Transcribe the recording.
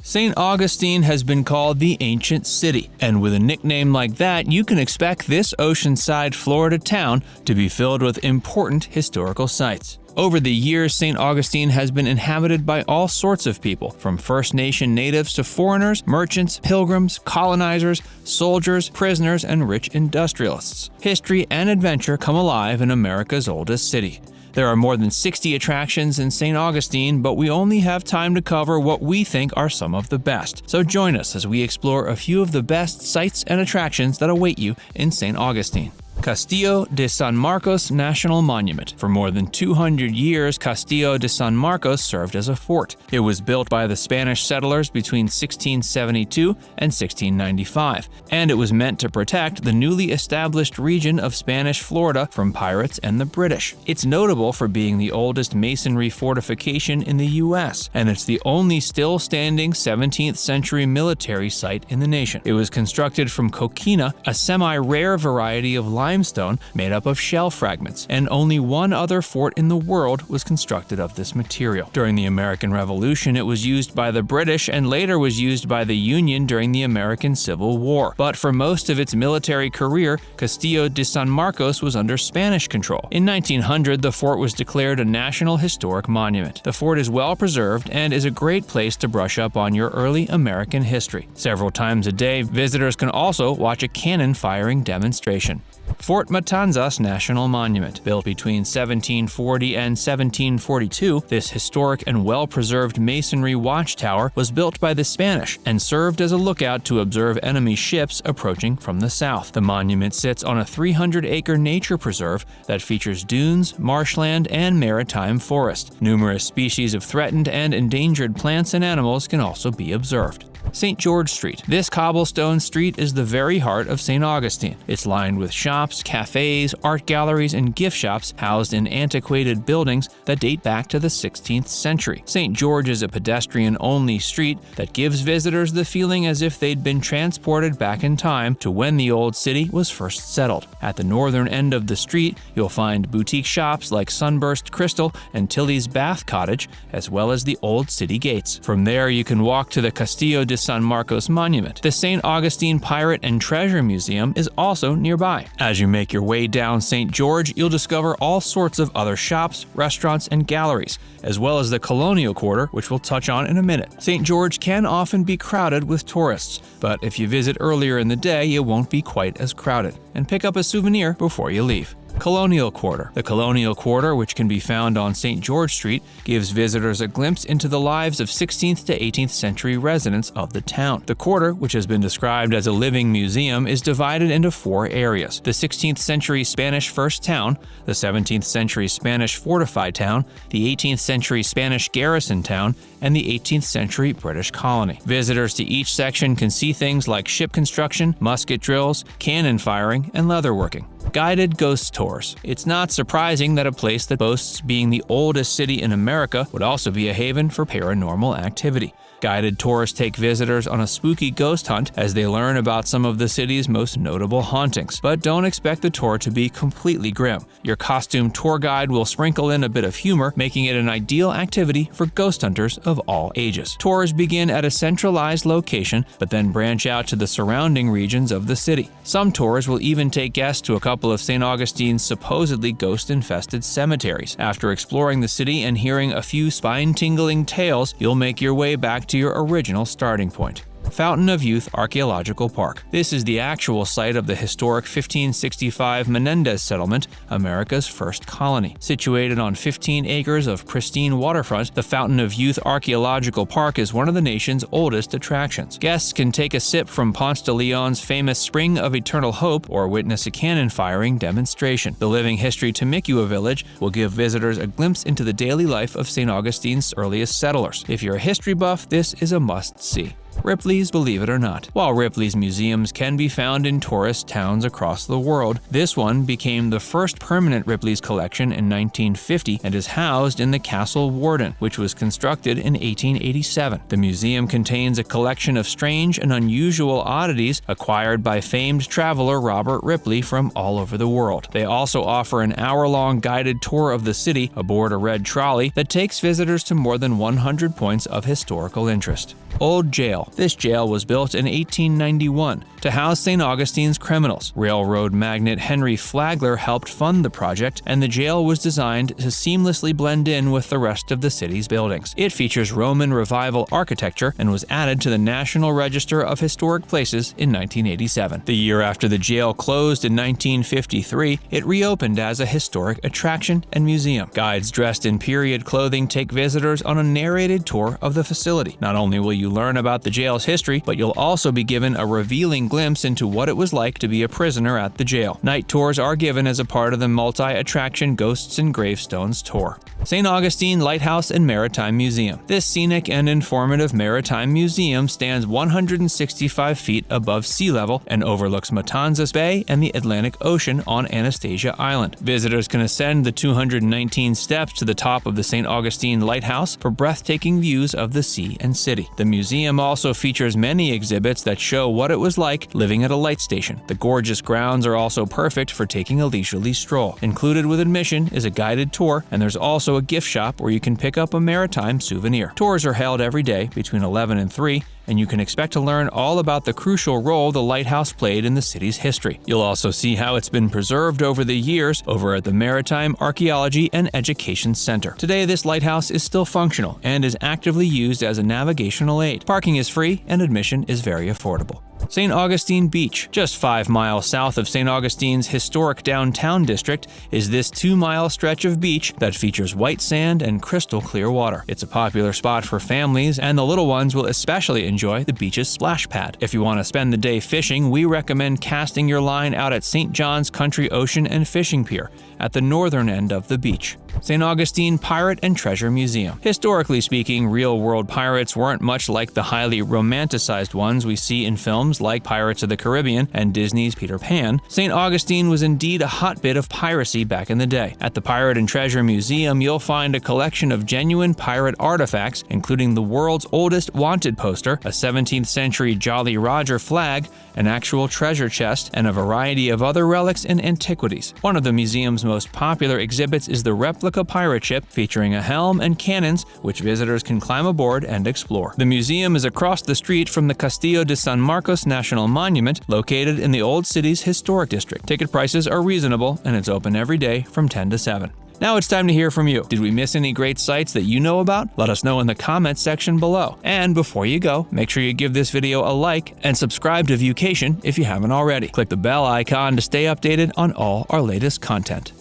St. Augustine has been called the Ancient City, and with a nickname like that, you can expect this oceanside Florida town to be filled with important historical sites. Over the years, St. Augustine has been inhabited by all sorts of people, from First Nation natives to foreigners, merchants, pilgrims, colonizers, soldiers, prisoners, and rich industrialists. History and adventure come alive in America's oldest city. There are more than 60 attractions in St. Augustine, but we only have time to cover what we think are some of the best. So join us as we explore a few of the best sites and attractions that await you in St. Augustine. Castillo de San Marcos National Monument. For more than 200 years, Castillo de San Marcos served as a fort. It was built by the Spanish settlers between 1672 and 1695, and it was meant to protect the newly established region of Spanish Florida from pirates and the British. It's notable for being the oldest masonry fortification in the U.S., and it's the only still standing 17th century military site in the nation. It was constructed from coquina, a semi-rare variety of limestone made up of shell fragments, and only one other fort in the world was constructed of this material. During the American Revolution, it was used by the British and later was used by the Union during the American Civil War. But for most of its military career, Castillo de San Marcos was under Spanish control. In 1900, the fort was declared a National Historic Monument. The fort is well preserved and is a great place to brush up on your early American history. Several times a day, visitors can also watch a cannon firing demonstration. Fort Matanzas National Monument. Built between 1740 and 1742, this historic and well-preserved masonry watchtower was built by the Spanish and served as a lookout to observe enemy ships approaching from the south. The monument sits on a 300-acre nature preserve that features dunes, marshland, and maritime forest. Numerous species of threatened and endangered plants and animals can also be observed. St. George Street. This cobblestone street is the very heart of St. Augustine. It's lined with shops, cafes, art galleries, and gift shops housed in antiquated buildings that date back to the 16th century. St. George is a pedestrian-only street that gives visitors the feeling as if they'd been transported back in time to when the old city was first settled. At the northern end of the street, you'll find boutique shops like Sunburst Crystal and Tilly's Bath Cottage, as well as the old city gates. From there, you can walk to the Castillo de San Marcos Monument. The St. Augustine Pirate and Treasure Museum is also nearby. As you make your way down St. George, you'll discover all sorts of other shops, restaurants, and galleries, as well as the Colonial Quarter, which we'll touch on in a minute. St. George can often be crowded with tourists, but if you visit earlier in the day, it won't be quite as crowded. And pick up a souvenir before you leave. Colonial Quarter. The Colonial Quarter, which can be found on St. George Street, gives visitors a glimpse into the lives of 16th to 18th century residents of the town. The quarter, which has been described as a living museum, is divided into 4 areas: the 16th century Spanish First Town, the 17th century Spanish Fortified Town, the 18th century Spanish Garrison Town, and the 18th century British Colony. Visitors to each section can see things like ship construction, musket drills, cannon firing, and leatherworking. Guided ghost tours. It's not surprising that a place that boasts being the oldest city in America would also be a haven for paranormal activity. Guided tours take visitors on a spooky ghost hunt as they learn about some of the city's most notable hauntings. But don't expect the tour to be completely grim. Your costumed tour guide will sprinkle in a bit of humor, making it an ideal activity for ghost hunters of all ages. Tours begin at a centralized location, but then branch out to the surrounding regions of the city. Some tours will even take guests to a couple of St. Augustine's supposedly ghost-infested cemeteries. After exploring the city and hearing a few spine-tingling tales, you'll make your way back to your original starting point. Fountain of Youth Archaeological Park. This is the actual site of the historic 1565 Menendez settlement, America's first colony. Situated on 15 acres of pristine waterfront, the Fountain of Youth Archaeological Park is one of the nation's oldest attractions. Guests can take a sip from Ponce de Leon's famous Spring of Eternal Hope or witness a cannon firing demonstration. The Living History Temecula Village will give visitors a glimpse into the daily life of St. Augustine's earliest settlers. If you're a history buff, this is a must-see. Ripley's Believe It or Not. While Ripley's museums can be found in tourist towns across the world, this one became the first permanent Ripley's collection in 1950 and is housed in the Castle Warden, which was constructed in 1887. The museum contains a collection of strange and unusual oddities acquired by famed traveler Robert Ripley from all over the world. They also offer an hour-long guided tour of the city aboard a red trolley that takes visitors to more than 100 points of historical interest. Old Jail. This jail was built in 1891 to house St. Augustine's criminals. Railroad magnate Henry Flagler helped fund the project, and the jail was designed to seamlessly blend in with the rest of the city's buildings. It features Roman Revival architecture and was added to the National Register of Historic Places in 1987. The year after the jail closed in 1953, it reopened as a historic attraction and museum. Guides dressed in period clothing take visitors on a narrated tour of the facility. Not only will you learn about the jail's history, but you'll also be given a revealing glimpse into what it was like to be a prisoner at the jail. Night tours are given as a part of the multi-attraction Ghosts and Gravestones tour. St. Augustine Lighthouse and Maritime Museum. This scenic and informative maritime museum stands 165 feet above sea level and overlooks Matanzas Bay and the Atlantic Ocean on Anastasia Island. Visitors can ascend the 219 steps to the top of the St. Augustine Lighthouse for breathtaking views of the sea and city. The museum also features many exhibits that show what it was like living at a light station. The gorgeous grounds are also perfect for taking a leisurely stroll. Included with admission is a guided tour, and there's also a gift shop where you can pick up a maritime souvenir. Tours are held every day between 11 and 3, and you can expect to learn all about the crucial role the lighthouse played in the city's history. You'll also see how it's been preserved over the years over at the Maritime Archaeology and Education Center. Today, this lighthouse is still functional and is actively used as a navigational aid. Parking is free and admission is very affordable. St. Augustine Beach. Just 5 miles south of St. Augustine's historic downtown district is this 2-mile stretch of beach that features white sand and crystal clear water. It's a popular spot for families, and the little ones will especially enjoy the beach's splash pad. If you want to spend the day fishing, we recommend casting your line out at St. John's Country Ocean and Fishing Pier at the northern end of the beach. St. Augustine Pirate and Treasure Museum. Historically speaking, real-world pirates weren't much like the highly romanticized ones we see in films like Pirates of the Caribbean and Disney's Peter Pan. St. Augustine was indeed a hotbed of piracy back in the day. At the Pirate and Treasure Museum, you'll find a collection of genuine pirate artifacts, including the world's oldest wanted poster, a 17th century Jolly Roger flag, an actual treasure chest, and a variety of other relics and antiquities. One of the museum's most popular exhibits is the replica pirate ship featuring a helm and cannons, which visitors can climb aboard and explore. The museum is across the street from the Castillo de San Marcos National Monument, located in the Old City's historic district. Ticket prices are reasonable, and it's open every day from 10 to 7. Now it's time to hear from you. Did we miss any great sites that you know about? Let us know in the comments section below. And before you go, make sure you give this video a like and subscribe to Viewcation if you haven't already. Click the bell icon to stay updated on all our latest content.